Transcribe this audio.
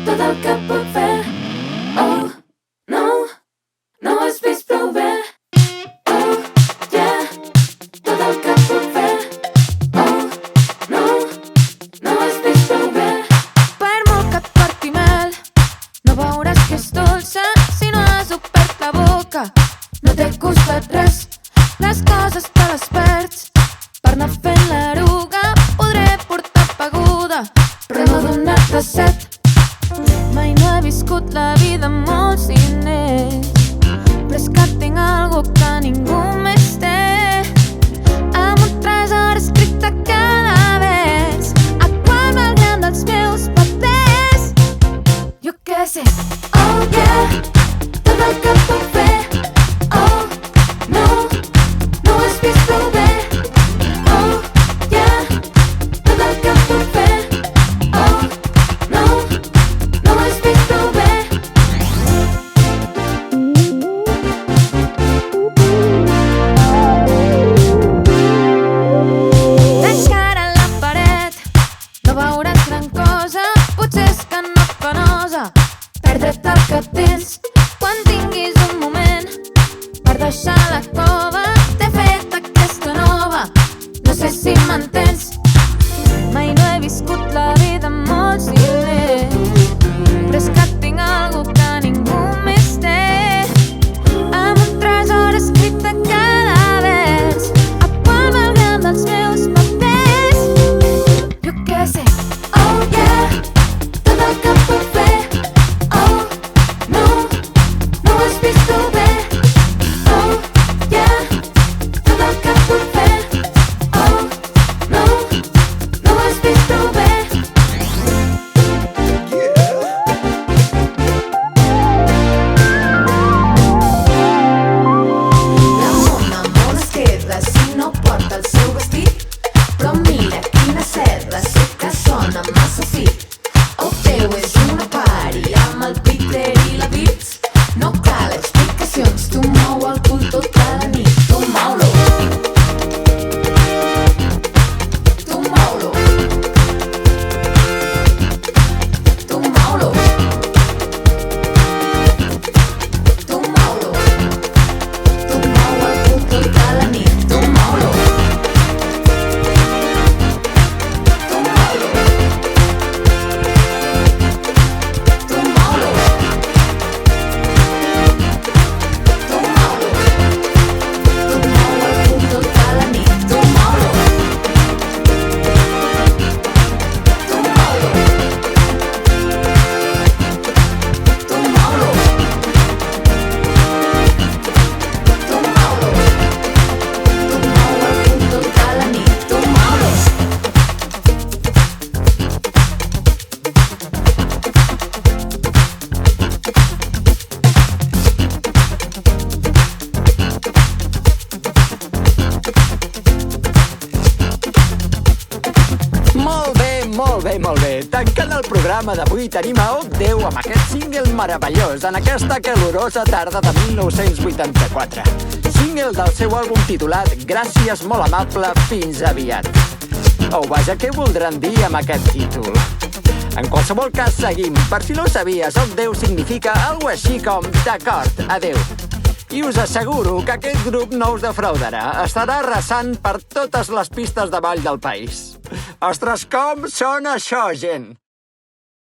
tot el que puc fer. Oh, no, no ho has vist prou bé. Oh, yeah, tot el que puc fer. Oh, no, no ho has vist prou bé. Per molt que et porti mel, no veuràs que és dolça si no has obert la boca. No t'he costat res, les coses te les perds. Per anar fent l'eruga podré portar paguda, però no donar-te set. Mai no he viscut la vida amb molts diners, però és que tinc algo que ningú més té. Amb un tresor escrit a cada vers, a qual malgrat dels meus papers. Jo què sé. Oh, yeah, tot el que puc fer. Oh, no, no ho has vist prou bé. Oh, yeah, tot el que puc fer. Oh, no, no ho has vist prou bé. D'encara a la paret no veuràs gran cosa, potser és que no et penosa perdre't el que tens quan tinguis un moment per deixar la cova. T'he fet aquesta nova, no sé si m'entens. Mai no he viscut la vida amb molts diners, però és que tinc algo que ningú més té. Amb un tresor escrit a cada vers, a qual malgrat dels meus papers. Jo què sé. Oh, yeah, tot el que puc fer. Oh, no, no ho has vist prou bé. Oh, yeah, tot el que puc fer. Oh, no, no ho has vist prou bé. La mona esquerra si no porta el seu vestit, però mira quina serra, sé que sona massa fi. El teu és una pari amb el Peter i la Beats. No cal explicacions, tu mou el cul tota la nit. Tu mou-lo, tu mou-lo, tu mou-lo, tu mou-lo. Tu mou el cul tota la nit. Tu mou-lo, tu mou-lo, tu mou-lo, tu mou-lo. Tu mou el cul tota la nit. Tu mou-lo, tu mou-lo, tu mou-lo, tu mou-lo. Tu mou el cul tota la nit. Tu mou-lo. Molt bé, molt bé. Tancant el programa d'avui tenim a Déu amb aquest single meravellós en aquesta calorosa tarda de 1984. Single del seu àlbum titulat Gràcies, molt amable, fins aviat. Oh, vaja, què voldran dir amb aquest títol? En qualsevol cas, seguim. Per si no ho sabies, Déu significa algo així com d'acord, adeu. I us asseguro que aquest grup no us defraudarà. Estarà arrasant per totes les pistes de ball del país. Ostres, com sona això, gent!